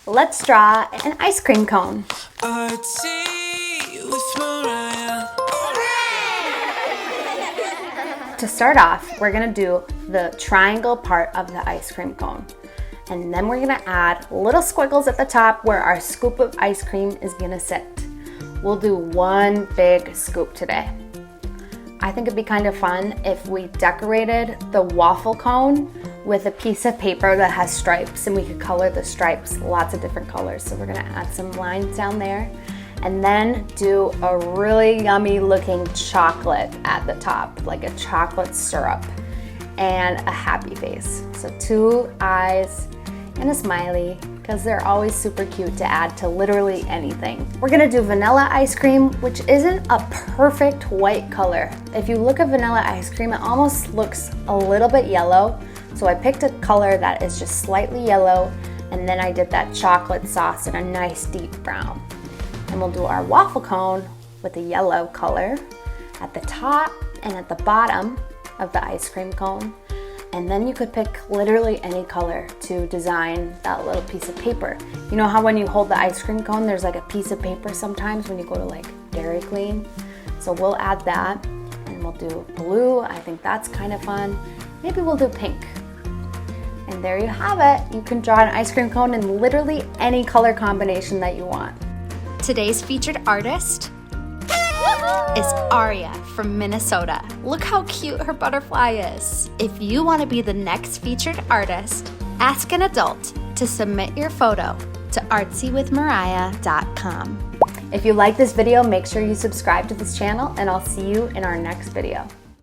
let's draw an ice cream cone. Artsy with Mariah. To start off, we're gonna do the triangle part of the ice cream cone. And then we're gonna add little squiggles at the top where our scoop of ice cream is gonna sit. We'll do one big scoop today. I think it'd be kind of fun if we decorated the waffle cone with a piece of paper that has stripes, and we could color the stripes lots of different colors. So we're gonna add some lines down there and then do a really yummy looking chocolate at the top, like a chocolate syrup, and a happy face. So 2 eyes and a smiley, because they're always super cute to add to literally anything. We're gonna do vanilla ice cream, which isn't a perfect white color. If you look at vanilla ice cream, it almost looks a little bit yellow. So I picked a color that is just slightly yellow, and then I did that chocolate sauce in a nice deep brown. And we'll do our waffle cone with a yellow color at the top and at the bottom of the ice cream cone. And then you could pick literally any color to design that little piece of paper. You know how when you hold the ice cream cone, there's like a piece of paper sometimes when you go to like Dairy Queen? So we'll add that, and we'll do blue. I think that's kind of fun. Maybe we'll do pink. And there you have it. You can draw an ice cream cone in literally any color combination that you want. Today's featured artist is Mariah from Minnesota. Look how cute her butterfly is. If you want to be the next featured artist, ask an adult to submit your photo to artsywithmariah.com. If you like this video, make sure you subscribe to this channel, and I'll see you in our next video.